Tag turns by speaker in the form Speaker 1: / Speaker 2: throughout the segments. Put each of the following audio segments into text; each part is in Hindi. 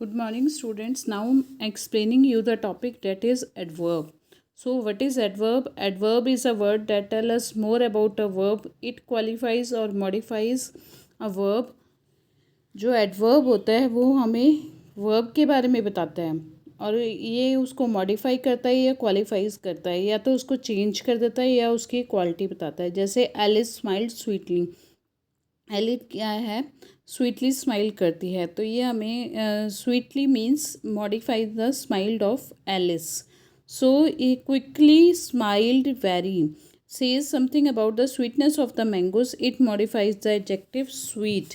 Speaker 1: Good morning, students. Now I'm explaining you the topic that is adverb. So, what is adverb? Adverb is a word that tells us more about a verb. It qualifies or modifies a verb. जो एडवर्ब होता है वो हमें वर्ब के बारे में बताता है और ये उसको मॉडिफाई करता है या क्वालिफाइज करता है या तो उसको चेंज कर देता है या उसकी क्वालिटी बताता है। जैसे एलिस स्माइल्ड स्वीटली, एलिट क्या है, स्वीटली स्माइल करती है, तो ये हमें sweetly means modify the smiled of Alice. So ये quickly smiled very says something about the sweetness of the mangoes, it modifies the adjective sweet.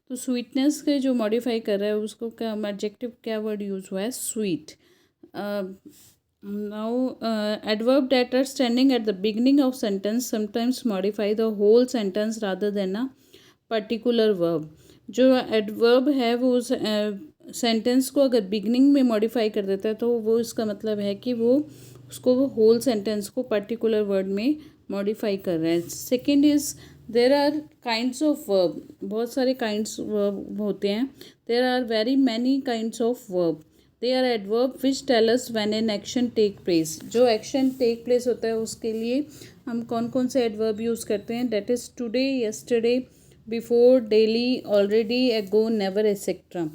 Speaker 1: तो स्वीटनेस के जो मॉडिफाई कर रहा है उसको क्या एडजेक्टिव क्या वर्ड यूज हुआ है, sweet. Now adverb that are standing at the beginning of sentence sometimes modify the whole sentence rather than a particular verb. जो एडवर्ब है वो उस सेंटेंस को अगर बिगनिंग में मॉडिफाई कर देता है तो वो इसका मतलब है कि वो उसको वो होल सेंटेंस को पर्टिकुलर वर्ड में मॉडिफाई कर रहा है। Second is there are kinds of verb, बहुत सारे काइंड्स वर्ब होते हैं। There are very many kinds of verb. They are adverb which tell us when an action take place. जो एक्शन टेक प्लेस होता है उसके लिए हम कौन कौन से एडवर्ब यूज़ करते हैं, that is today, yesterday, before, daily, already, एगो, नेवर, एक्सेट्रा।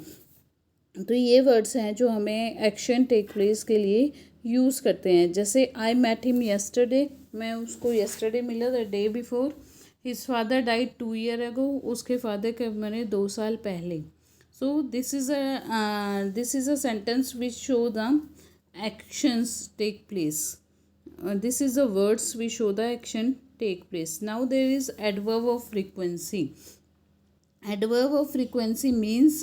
Speaker 1: तो ये वर्ड्स हैं जो हमें एक्शन टेक प्लेस के लिए यूज़ करते हैं। जैसे आई मैट हिम यस्टरडे, मैं उसको यस्टरडे मिला, the day before his father died 2 year ago, उसके फादर के मरे 2 साल पहले। सो this is a sentence which show the actions take place. This is the words we show the action take place. Now there is adverb of frequency. Adverb of frequency means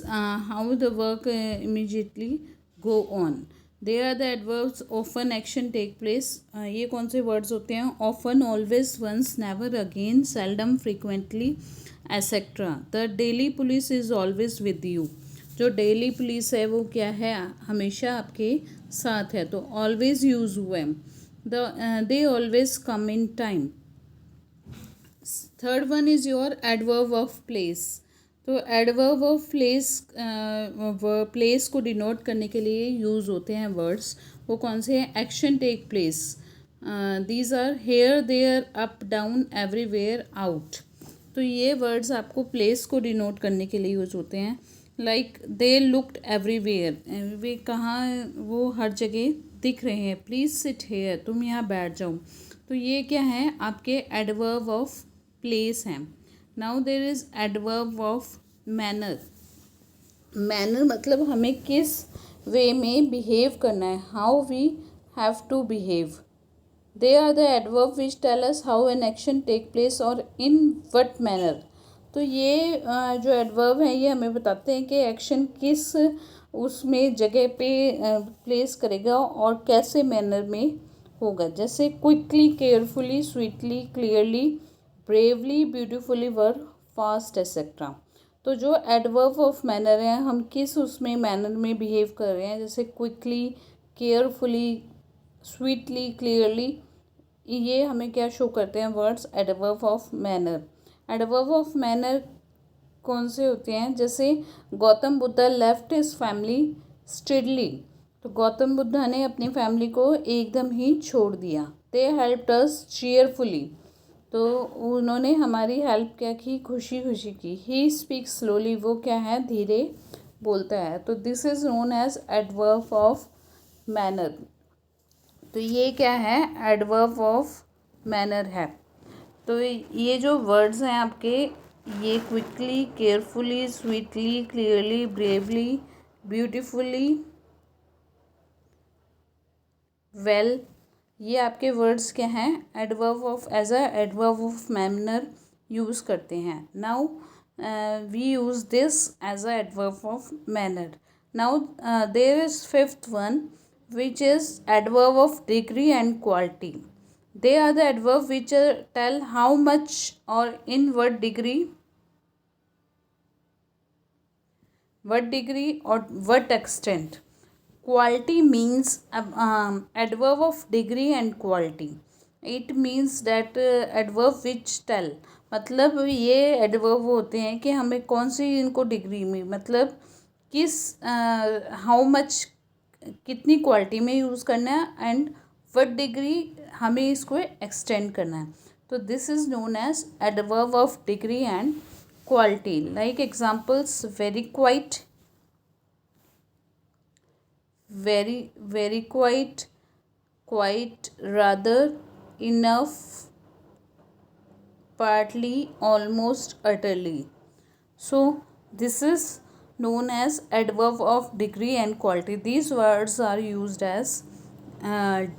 Speaker 1: how the work immediately go on. They are the adverbs often action take place. ये कौन से words होते हैं, often, always, once, never, again, seldom, frequently, etc. The daily police is always with you. जो डेली पुलिस है वो क्या है, हमेशा आपके साथ है, तो ऑलवेज यूज हुआ है। They always come in time. Third one is your adverb of place. तो एडवर्ब ऑफ प्लेस, प्लेस को डिनोट करने के लिए यूज़ होते हैं वर्ड्स। वो कौन से हैं, action take place. These are here, there, up, down, everywhere, out. तो ये वर्ड्स आपको प्लेस को डिनोट करने के लिए यूज होते हैं। लाइक दे लुक्ड एवरीवेयर, वे कहाँ, वो हर जगह दिख रहे हैं। प्लीज़ सिट हेयर, तुम यहाँ बैठ जाओ। तो ये क्या है, आपके एडवर्ब ऑफ प्लेस हैं। Now there is adverb of manner. Manner मतलब हमें किस वे में बिहेव करना है, how we have to behave. They are the adverb which tell us how an action take place और इन वट मैनर। तो ये जो एडवर्ब हैं ये हमें बताते हैं कि एक्शन किस उसमें जगह पे प्लेस करेगा और कैसे मैनर में होगा। जैसे quickly, carefully, sweetly, clearly, bravely, beautifully, well, fast, etcetera. तो जो एडवर्ब ऑफ मैनर हैं, हम किस उसमें मैनर में बिहेव कर रहे हैं, जैसे क्विकली, केयरफुली, स्वीटली, क्लियरली, ये हमें क्या शो करते हैं words, adverb of manner. Adverb of manner कौन से होते हैं, जैसे Gautam Buddha left his family steadily. तो गौतम बुद्धा ने अपनी फैमिली को एकदम ही छोड़ दिया। दे हेल्प्ड अस चीयरफुली, तो उन्होंने हमारी हेल्प क्या की, खुशी खुशी की। ही स्पीक्स स्लोली, वो क्या है, धीरे बोलता है। तो this is known as adverb of manner. तो ये क्या है, एडवर्ब ऑफ मैनर है। तो ये जो वर्ड्स हैं आपके, ये quickly, carefully, sweetly, clearly, bravely, beautifully, well, ये आपके वर्ड्स क्या हैं, adverb of, as a adverb of manner use करते हैं। Now we use this as a adverb of manner. Now there is fifth one which is adverb of degree and quality. They are the adverb which tell how much or in what degree or what extent. Quality means adverb of degree and quality. It means that adverb which tell, मतलब ये एडवर्ब होते हैं कि हमें कौन सी इनको डिग्री में, मतलब किस हाउ मच कितनी क्वालिटी में यूज़ करना है एंड व्हाट डिग्री हमें इसको एक्सटेंड करना है. तो this is known as adverb of degree and quality. Like examples very quite, very quite, quite, rather, enough, partly, almost, utterly. So this is known as adverb of degree and quality. These words are used as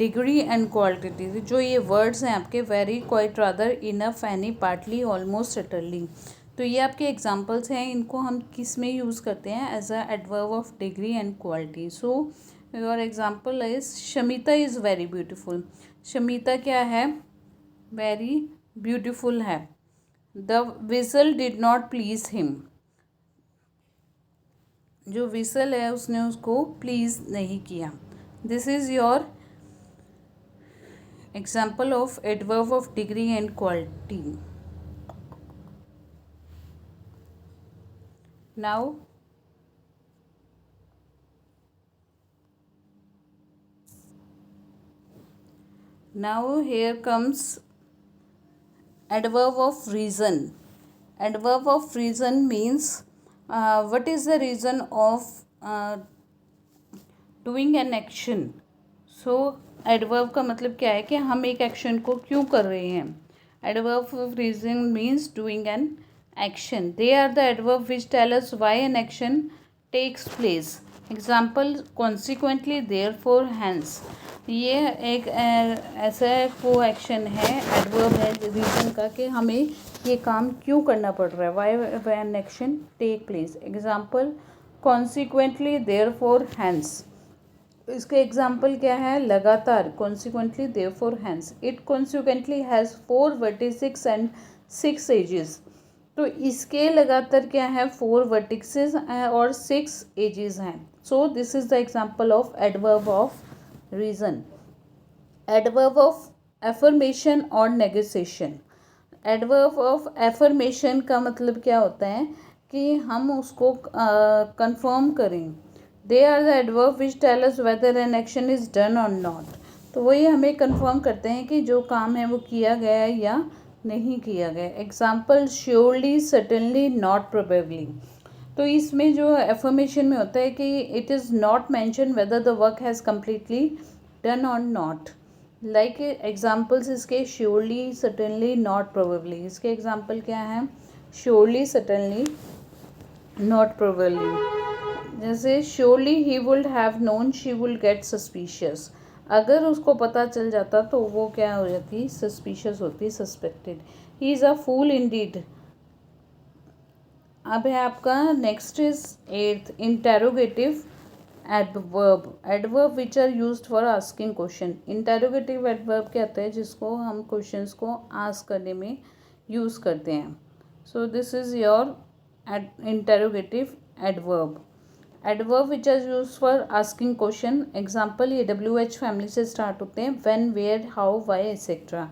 Speaker 1: degree and quality. जो ये words हैं आपके very, quite, rather, enough, any, partly, almost, utterly. तो ये आपके एग्जाम्पल्स हैं. इनको हम किस में यूज़ करते हैं? As a adverb of degree and quality. So your example is Shamita is very beautiful. Shamita क्या है? वेरी ब्यूटिफुल है. The whistle did not please him. जो विसल है उसने उसको प्लीज़ नहीं किया. This is your example of adverb of degree and quality. Now here comes adverb of reason. Adverb of reason means what is the reason of doing an action. So adverb का मतलब क्या है कि हम एक एक्शन को क्यों कर रहे हैं. Adverb of reason means doing an action. They are the adverb which tell us why an action takes place. Example, consequently, therefore, hence. ये एक ऐसा वो एक्शन है, एडवर्ब है रीज़न का, कि हमें ये काम क्यों करना पड़ रहा है. Why an action take place. Example, consequently, therefore, hence. इसका एग्जाम्पल क्या है? लगातार, consequently, therefore, hence. It consequently has 4 vertices and 6 edges. तो इसके लगातार क्या है? 4 वर्टिसेस और 6 एजेस हैं. So this is the example of adverb of reason. Adverb of affirmation और नेगेशिएशन. एडवर्ब ऑफ एफर्मेशन का मतलब क्या होता है कि हम उसको कंफर्म करें. They are the adverb which tell us whether an action is done और नॉट. तो वही हमें कंफर्म करते हैं कि जो काम है वो किया गया है या नहीं किया गया. Example, surely, certainly, not, probably. तो इसमें जो एफर्मेशन में होता है कि it is not mention whether the work has completely done और नॉट. लाइक एग्जाम्पल्स इसके श्योरली, सर्टेनली, नॉट, प्रोबेबली. इसके एग्जाम्पल क्या है? Surely, certainly, not, probably. जैसे surely he would have known she would get suspicious. अगर उसको पता चल जाता तो वो क्या हो जाती? सस्पिशियस होती, suspected. He is a fool indeed. अब है आपका next is 8th, interrogative adverb. Adverb which are used for asking question. Interrogative adverb क्या होता है? जिसको हम क्वेश्चंस को आस्क करने में यूज़ करते हैं. So this is your interrogative adverb. Adverb which are use for asking question. Example, ये WH फैमिली से स्टार्ट होते हैं. When, where, how, why, etcetera.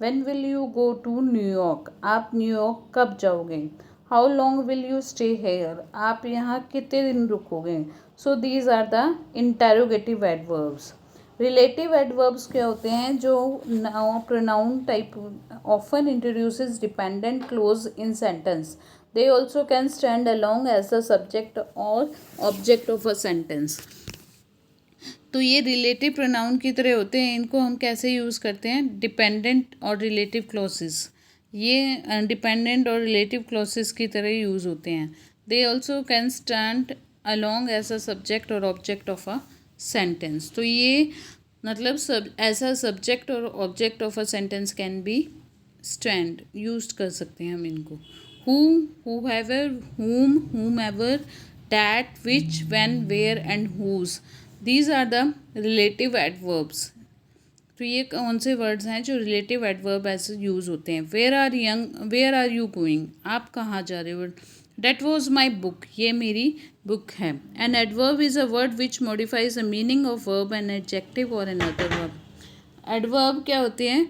Speaker 1: When will you go to New York. आप न्यूयॉर्क कब जाओगे? How long will you stay here. आप यहाँ कितने दिन रुकोगे? So these are the interrogative adverbs. Relative adverbs क्या होते हैं? जो pronoun type often introduces dependent clause in sentence. They also can stand along as the subject or object of a sentence. तो ये रिलेटिव प्रोनाउन की तरह होते हैं. इनको हम कैसे यूज़ करते हैं? डिपेंडेंट और रिलेटिव क्लॉसेस. ये डिपेंडेंट और रिलेटिव क्लॉसेस की तरह यूज़ होते हैं. They also can stand along as a subject और ऑब्जेक्ट ऑफ अ सेंटेंस. तो ये मतलब सब ऐसा सब्जेक्ट और object of a sentence can be stand use कर सकते हैं हम इनको. Who, whoever, whom, whomever, that, which, when, where and whose. These are the relative adverbs. तो ये कौन से वर्ड्स हैं जो रिलेटिव एडवर्ब ऐसे यूज़ होते हैं? Where are you going. आप कहाँ जा रहे हो? That was my book. ये मेरी बुक है. An adverb is a word which modifies the meaning of verb an adjective और एन अदर वर्ब. एडवर्ब क्या होते हैं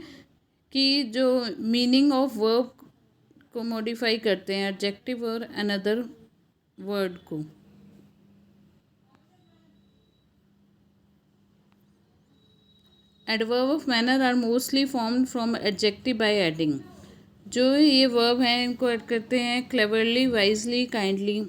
Speaker 1: कि जो मीनिंग ऑफ वर्ब को मॉडिफाई करते हैं, एडजेक्टिव और अनदर वर्ड को. Adverb of manner are mostly formed from adjective by adding. जो ये वर्ब हैं इनको ऐड करते हैं क्लेवरली, वाइजली, काइंडली।